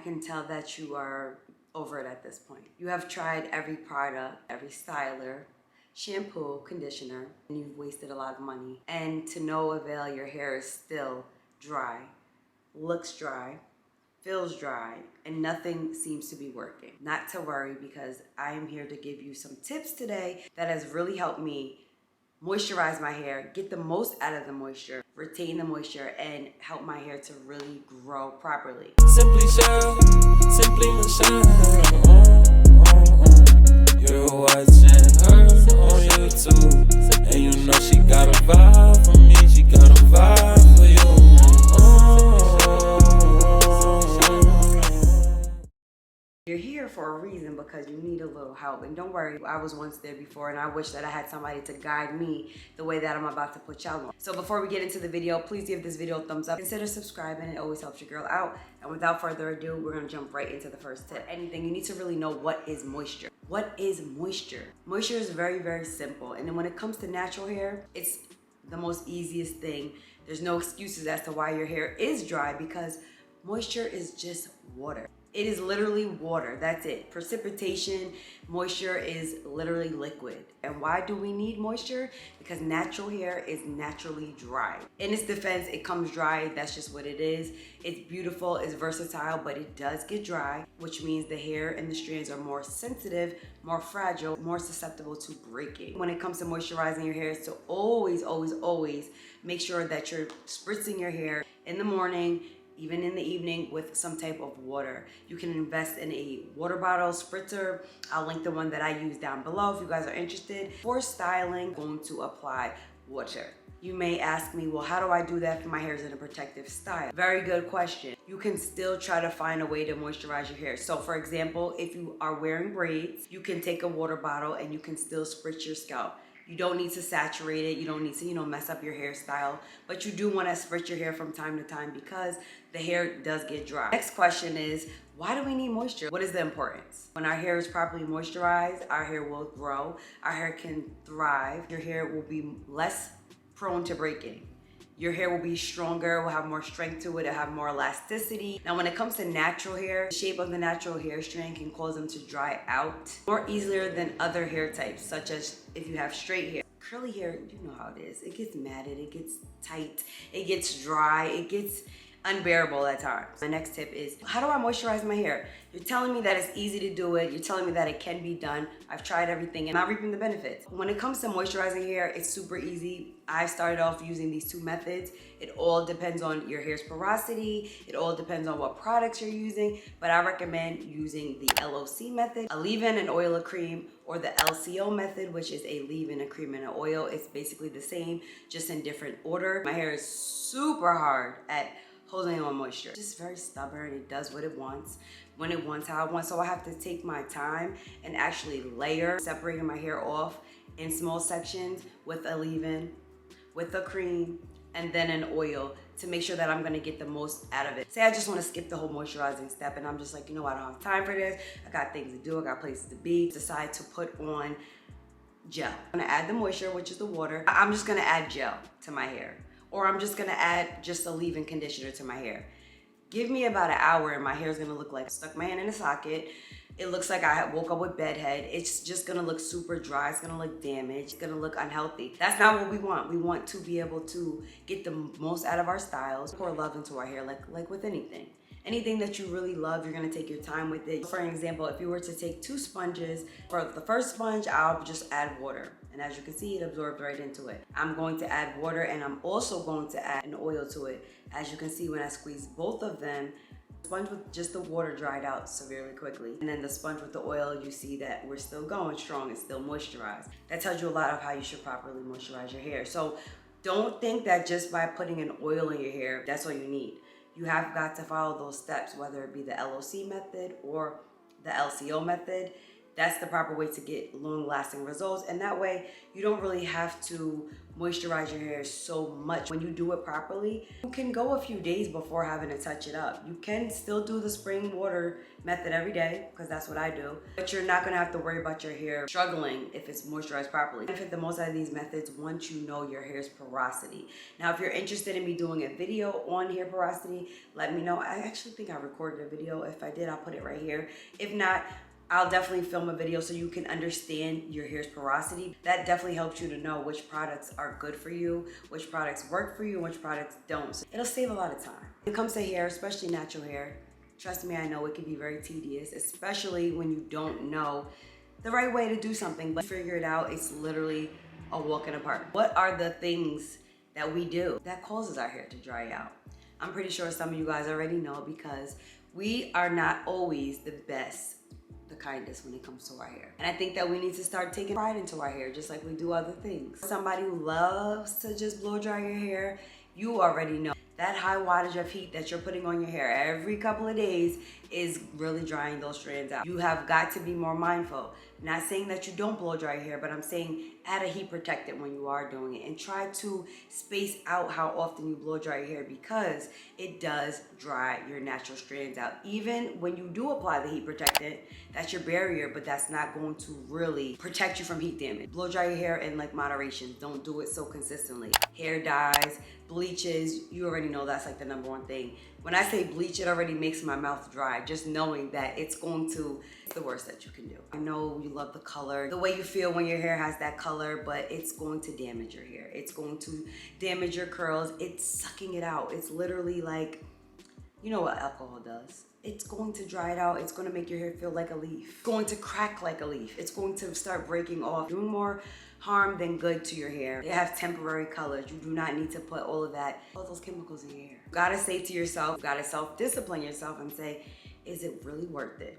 can tell that you are over it at this point. You have tried every product, every styler, shampoo, conditioner, and you've wasted a lot of money. And to no avail, your hair is still dry, looks dry, feels dry, and nothing seems to be working. Not to worry, because I am here to give you some tips today that has really helped me moisturize my hair, get the most out of the moisture, retain the moisture, and help my hair to really grow properly. Simply Michelle, simply Michelle. You're watching her on YouTube, and you know she got a vibe for me, she got a vibe for you. You're here for a reason, because you need a little help. And don't worry, I was once there before, and I wish that I had somebody to guide me the way that I'm about to put y'all on. So before we get into the video, please give this video a thumbs up. Consider subscribing, it always helps your girl out. And without further ado, we're gonna jump right into the first tip. Anything, you need to really know what is moisture. What is moisture? Moisture is very, very simple. And then when it comes to natural hair, it's the most easiest thing. There's no excuses as to why your hair is dry, because moisture is just water. It is literally water, that's it. Precipitation, moisture is literally liquid. And why do we need moisture? Because natural hair is naturally dry. In its defense, it comes dry, that's just what it is. It's beautiful, it's versatile, but it does get dry, which means the hair and the strands are more sensitive, more fragile, more susceptible to breaking. When it comes to moisturizing your hair, so always, always, always make sure that you're spritzing your hair in the morning, even in the evening, with some type of water. You can invest in a water bottle spritzer. I'll link the one that I use down below if you guys are interested. For styling, I'm going to apply water. You may ask me, well, how do I do that if my hair is in a protective style? Very good question. You can still try to find a way to moisturize your hair. So for example, if you are wearing braids, you can take a water bottle and you can still spritz your scalp. You don't need to saturate it. You don't need to, mess up your hairstyle, but you do want to spritz your hair from time to time because the hair does get dry. Next question is, why do we need moisture? What is the importance? When our hair is properly moisturized, our hair will grow, our hair can thrive, your hair will be less prone to breaking. Your hair will be stronger, will have more strength to it, it'll have more elasticity. Now, when it comes to natural hair, the shape of the natural hair strand can cause them to dry out more easier than other hair types, such as if you have straight hair. Curly hair, you know how it is. It gets matted, it gets tight, it gets dry, it gets unbearable at times. My next tip is, how do I moisturize my hair? You're telling me that it's easy to do it. You're telling me that it can be done. I've tried everything and I'm reaping the benefits. When it comes to moisturizing hair, it's super easy. I started off using these two methods. It all depends on your hair's porosity. It all depends on what products you're using, but I recommend using the LOC method, a leave-in, an oil, a cream, or the LCO method, which is a leave-in, a cream, and an oil. It's basically the same, just in different order. My hair is super hard at holding on moisture. It's just very stubborn. It does what it wants, when it wants, how it wants. So I have to take my time and actually layer, separating my hair off in small sections with a leave-in, with a cream, and then an oil to make sure that I'm gonna get the most out of it. Say I just wanna skip the whole moisturizing step and I'm just like, I don't have time for this. I got things to do, I got places to be. Decide to put on gel. I'm gonna add the moisture, which is the water. I'm just gonna add gel to my hair. Or I'm just gonna add just a leave-in conditioner to my hair. Give me about an hour and my hair's gonna look like I stuck my hand in a socket. It looks like I woke up with bedhead. It's just gonna look super dry. It's gonna look damaged. It's gonna look unhealthy. That's not what we want. We want to be able to get the most out of our styles. Pour love into our hair, like with anything. Anything that you really love, you're gonna take your time with it. For an example, if you were to take 2 sponges, for the first sponge, I'll just add water. And as you can see, it absorbed right into it. I'm going to add water and I'm also going to add an oil to it. As you can see, when I squeeze both of them, the sponge with just the water dried out severely quickly. And then the sponge with the oil, you see that we're still going strong, it's still moisturized. That tells you a lot of how you should properly moisturize your hair. So don't think that just by putting an oil in your hair, that's all you need. You have got to follow those steps, whether it be the LOC method or the LCO method. That's the proper way to get long-lasting results, and that way you don't really have to moisturize your hair so much. When you do it properly, you can go a few days before having to touch it up. You can still do the spring water method every day, because that's what I do, but you're not gonna have to worry about your hair struggling if it's moisturized properly. Benefit the most out of these methods once you know your hair's porosity. Now, if you're interested in me doing a video on hair porosity, let me know. I actually think I recorded a video. If I did, I'll put it right here. If not, I'll definitely film a video so you can understand your hair's porosity. That definitely helps you to know which products are good for you, which products work for you, and which products don't. So it'll save a lot of time. When it comes to hair, especially natural hair, trust me, I know it can be very tedious, especially when you don't know the right way to do something, but figure it out. It's literally a walk in the park. What are the things that we do that causes our hair to dry out? I'm pretty sure some of you guys already know, because we are not always the best, the kindest when it comes to our hair. And I think that we need to start taking pride into our hair, just like we do other things. Somebody who loves to just blow dry your hair, you already know that high wattage of heat that you're putting on your hair every couple of days is really drying those strands out. You have got to be more mindful. Not saying that you don't blow dry your hair, but I'm saying add a heat protectant when you are doing it, and try to space out how often you blow dry your hair, because it does dry your natural strands out. Even when you do apply the heat protectant, that's your barrier, but that's not going to really protect you from heat damage. Blow dry your hair in like moderation. Don't do it so consistently. Hair dyes, bleaches, you already know that's like the #1 thing. When I say bleach, it already makes my mouth dry, just knowing that it's the worst that you can do. I know you love the color, the way you feel when your hair has that color, but it's going to damage your hair. It's going to damage your curls. It's sucking it out. It's literally like, you know what alcohol does. It's going to dry it out. It's going to make your hair feel like a leaf. It's going to crack like a leaf. It's going to start breaking off, doing more harm than good to your hair. They have temporary colors. You do not need to put all those chemicals in your hair. You gotta say to yourself, you gotta self-discipline yourself and say, is it really worth it?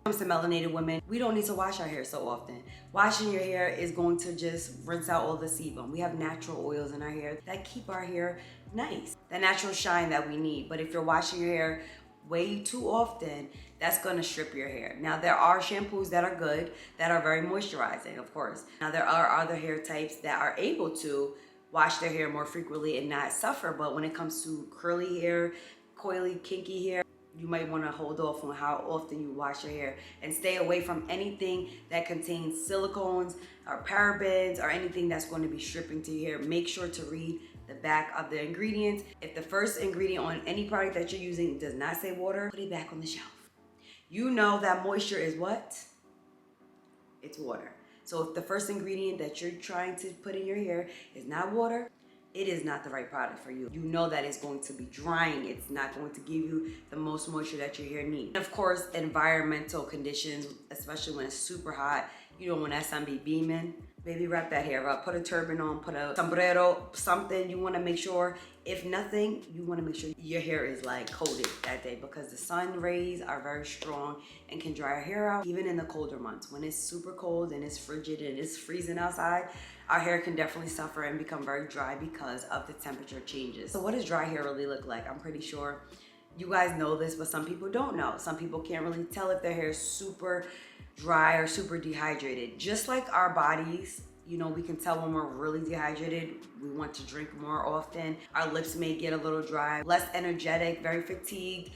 When it comes to melanated women, we don't need to wash our hair so often. Washing your hair is going to just rinse out all the sebum. We have natural oils in our hair that keep our hair nice, the natural shine that we need. But if you're washing your hair way too often, that's gonna strip your hair. Now, there are shampoos that are good, that are very moisturizing, of course. Now, there are other hair types that are able to wash their hair more frequently and not suffer, but when it comes to curly hair, coily, kinky hair, you might wanna hold off on how often you wash your hair, and stay away from anything that contains silicones or parabens or anything that's going to be stripping to your hair. Make sure to read the back of the ingredients. If the first ingredient on any product that you're using does not say water, put it back on the shelf. You know that moisture is what? It's water. So if the first ingredient that you're trying to put in your hair is not water, it is not the right product for you. You know that it's going to be drying. It's not going to give you the most moisture that your hair needs. And of course, environmental conditions, especially when it's super hot, you don't want that sun be beaming. Baby, wrap that hair up, put a turban on, put a sombrero, something. You wanna make sure, if nothing, you wanna make sure your hair is like coated that day, because the sun rays are very strong and can dry our hair out, even in the colder months. When it's super cold and it's frigid and it's freezing outside, our hair can definitely suffer and become very dry because of the temperature changes. So what does dry hair really look like? I'm pretty sure you guys know this, but some people don't know. Some people can't really tell if their hair is super dry or super dehydrated. Just like our bodies, you know, we can tell when we're really dehydrated. We want to drink more often. Our lips may get a little dry, less energetic, very fatigued.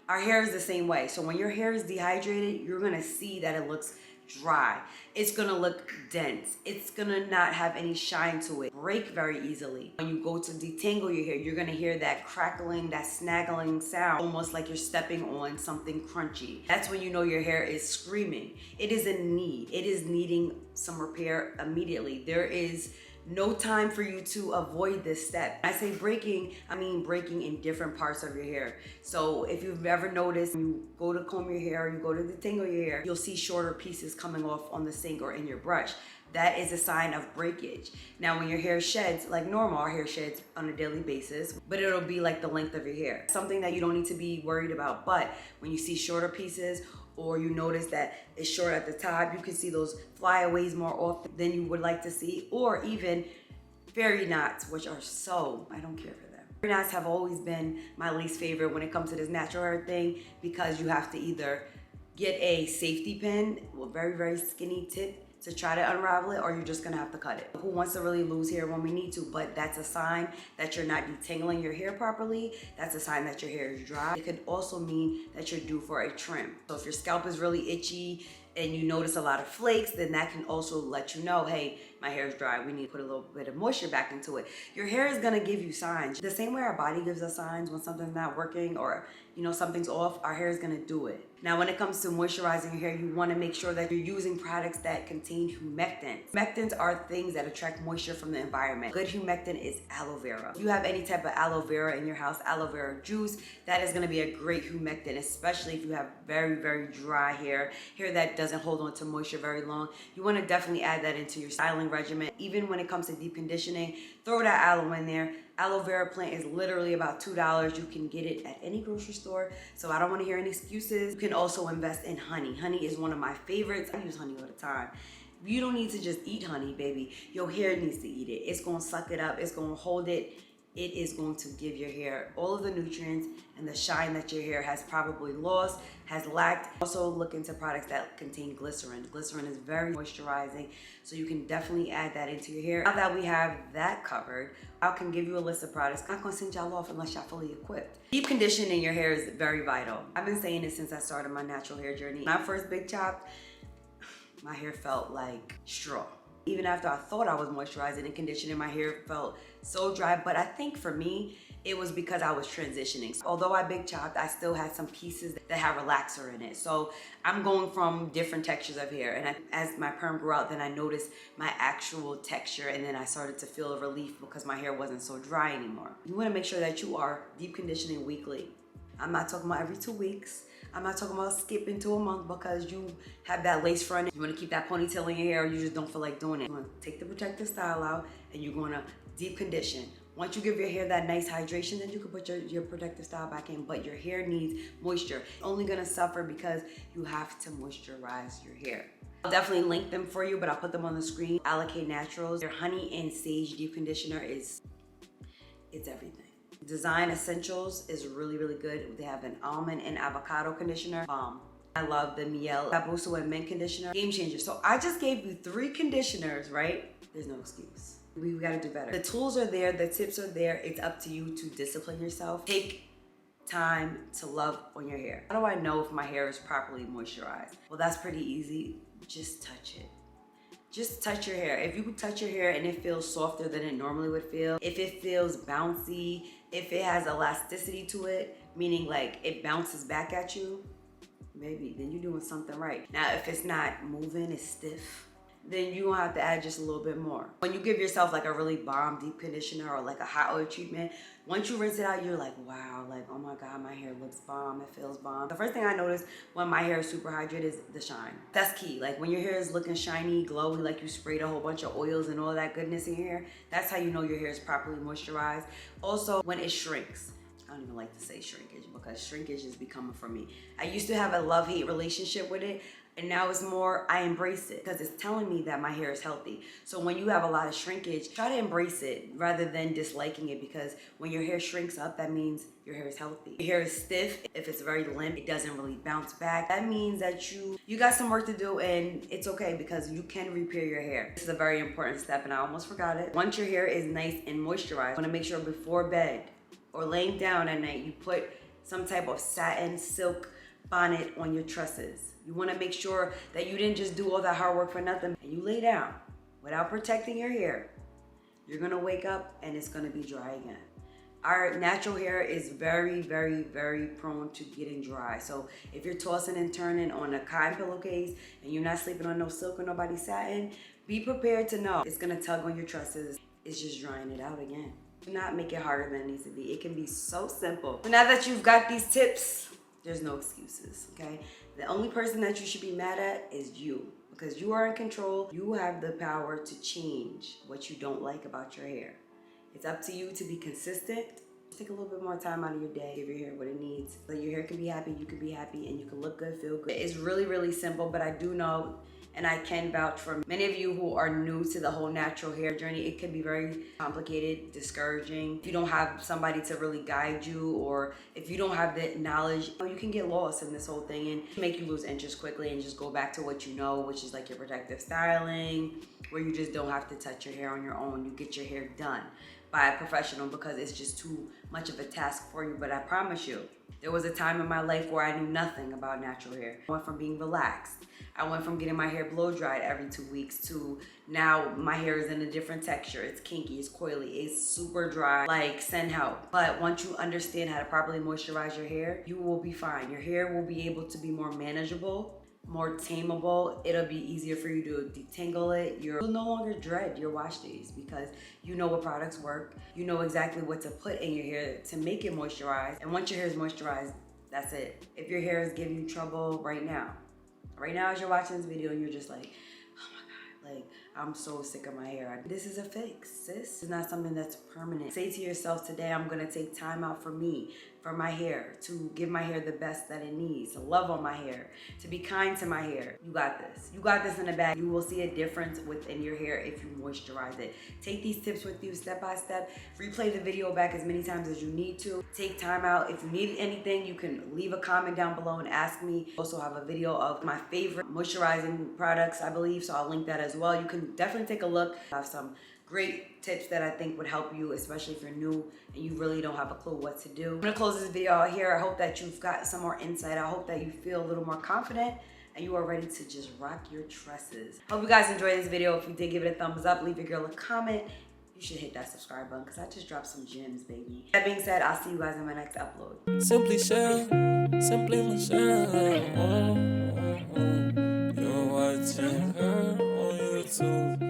Our hair is the same way. So when your hair is dehydrated, you're gonna see that it looks dry. It's gonna look dense. It's gonna not have any shine to it. Break very easily. When you go to detangle your hair, you're gonna hear that crackling, that snaggling sound, almost like you're stepping on something crunchy. That's when you know your hair is screaming. It is in need. It is needing some repair immediately. There is no time for you to avoid this step. When I say breaking, I mean breaking in different parts of your hair. So if you've ever noticed, when you go to comb your hair, you go to detangle your hair, you'll see shorter pieces coming off on the sink or in your brush. That is a sign of breakage. Now, when your hair sheds, like normal, our hair sheds on a daily basis, but it'll be like the length of your hair. Something that you don't need to be worried about. But when you see shorter pieces, or you notice that it's short at the top, you can see those flyaways more often than you would like to see, or even fairy knots, which are I don't care for them. Fairy knots have always been my least favorite when it comes to this natural hair thing, because you have to either get a safety pin with very, very skinny tip to try to unravel it, or you're just gonna have to cut it. Who wants to really lose hair when we need to? But that's a sign that you're not detangling your hair properly. That's a sign that your hair is dry. It could also mean that you're due for a trim. So if your scalp is really itchy and you notice a lot of flakes, then that can also let you know, hey, my hair is dry. We need to put a little bit of moisture back into it. Your hair is gonna give you signs. The same way our body gives us signs when something's not working or something's off, our hair is gonna do it. Now, when it comes to moisturizing your hair, you wanna make sure that you're using products that contain humectants. Humectants are things that attract moisture from the environment. Good humectant is aloe vera. If you have any type of aloe vera in your house, aloe vera juice, that is gonna be a great humectant, especially if you have very, very dry hair that doesn't hold on to moisture very long. You wanna definitely add that into your styling regimen. Even when it comes to deep conditioning, throw that aloe in there. Aloe vera plant is literally about $2. You can get it at any grocery store, so I don't want to hear any excuses. You can also invest in honey. Honey is one of my favorites. I use honey all the time. You don't need to just eat honey, baby. Your hair needs to eat it. It's gonna suck it up. It's gonna hold it. It is going to give your hair all of the nutrients and the shine that your hair has probably lost, has lacked. Also look into products that contain glycerin. Glycerin is very moisturizing, so you can definitely add that into your hair. Now that we have that covered, I can give you a list of products. I'm not gonna send y'all off unless y'all fully equipped. Deep conditioning your hair is very vital. I've been saying this since I started my natural hair journey. When I first big chopped, my hair felt like straw. Even after I thought I was moisturizing and conditioning, my hair felt so dry. But I think for me, it was because I was transitioning. Although I big chopped, I still had some pieces that have relaxer in it. So I'm going from different textures of hair. And as my perm grew out, then I noticed my actual texture, and then I started to feel a relief because my hair wasn't so dry anymore. You wanna make sure that you are deep conditioning weekly. I'm not talking about every 2 weeks. I'm not talking about skipping to a month because you have that lace front. You want to keep that ponytail in your hair, or you just don't feel like doing it. You want to take the protective style out and you're going to deep condition. Once you give your hair that nice hydration, then you can put your protective style back in, but your hair needs moisture. It's only going to suffer because you have to moisturize your hair. I'll definitely link them for you, but I'll put them on the screen. Allocate Naturals. Their honey and sage deep conditioner it's everything. Design Essentials is really, really good. They have an almond and avocado conditioner. Bomb. I love the Miel Babuso and Mint conditioner. Game changer. So I just gave you 3 conditioners, right? There's no excuse. We gotta do better. The tools are there, the tips are there. It's up to you to discipline yourself. Take time to love on your hair. How do I know if my hair is properly moisturized? Well, that's pretty easy. Just touch it. Just touch your hair. If you can touch your hair and it feels softer than it normally would feel, if it feels bouncy, if it has elasticity to it, meaning like it bounces back at you, maybe, then you're doing something right. Now, if it's not moving, it's stiff, then you're gonna have to add just a little bit more. When you give yourself like a really bomb deep conditioner or like a hot oil treatment, once you rinse it out, you're like, wow, like, oh my God, my hair looks bomb, it feels bomb. The first thing I notice when my hair is super hydrated is the shine. That's key. Like when your hair is looking shiny, glowy, like you sprayed a whole bunch of oils and all that goodness in your hair, that's how you know your hair is properly moisturized. Also, when it shrinks. I don't even like to say shrinkage because shrinkage is becoming for me. I used to have a love-hate relationship with it, and now it's more, I embrace it because it's telling me that my hair is healthy. So when you have a lot of shrinkage, try to embrace it rather than disliking it, because when your hair shrinks up, that means your hair is healthy. Your hair is stiff. If it's very limp, it doesn't really bounce back. That means that you got some work to do, and it's okay because you can repair your hair. This is a very important step, and I almost forgot it. Once your hair is nice and moisturized, you wanna make sure before bed or laying down at night, you put some type of satin silk bonnet on your tresses. You want to make sure that you didn't just do all that hard work for nothing and you lay down without protecting your hair. You're going to wake up and it's going to be dry again. Our natural hair is very, very, very prone to getting dry. So if you're tossing and turning on a cotton pillowcase and you're not sleeping on no silk or nobody's satin, be prepared to know it's going to tug on your tresses. It's just drying it out again. Do not make it harder than it needs to be. It can be so simple. So now that you've got these tips, there's no excuses, okay? The only person that you should be mad at is you, because you are in control. You have the power to change what you don't like about your hair. It's up to you to be consistent. Take a little bit more time out of your day, give your hair what it needs. So your hair can be happy, you can be happy, and you can look good, feel good. It's really, really simple, but I do know, And I can vouch for many of you who are new to the whole natural hair journey. It can be very complicated, discouraging. If you don't have somebody to really guide you, or if you don't have the knowledge, you can get lost in this whole thing and make you lose interest quickly and just go back to what you know, which is like your protective styling, where you just don't have to touch your hair on your own. You get your hair done by a professional because it's just too much of a task for you. But I promise you, there was a time in my life where I knew nothing about natural hair. I went from being relaxed. I went from getting my hair blow dried every 2 weeks to now my hair is in a different texture. It's kinky, it's coily, it's super dry, like send help. But once you understand how to properly moisturize your hair, you will be fine. Your hair will be able to be more manageable, more tameable. It'll be easier for you to detangle it. You'll no longer dread your wash days because you know what products work. You know exactly what to put in your hair to make it moisturized. And once your hair is moisturized, that's it. If your hair is giving you trouble right now as you're watching this video and you're just like, oh my God, like I'm so sick of my hair. This is a fix, sis. This is not something that's permanent. Say to yourself, today I'm gonna take time out for me, for my hair, to give my hair the best that it needs, to love on my hair, to be kind to my hair. You got this. You got this in the bag. You will see a difference within your hair if you moisturize it. Take these tips with you step by step. Replay the video back as many times as you need to. Take time out. If you need anything, you can leave a comment down below and ask me. Also have a video of my favorite moisturizing products, I believe, so I'll link that as well. You can definitely take a look. I have some great tips that I think would help you, especially if you're new and you really don't have a clue what to do. I'm gonna close this video out here. I hope that you've got some more insight. I hope that you feel a little more confident and you are ready to just rock your tresses. Hope you guys enjoyed this video. If you did, give it a thumbs up, leave your girl a comment. You should hit that subscribe button because I just dropped some gems, baby. That being said, I'll see you guys in my next upload. Simply simply Michelle. You're watching her on YouTube.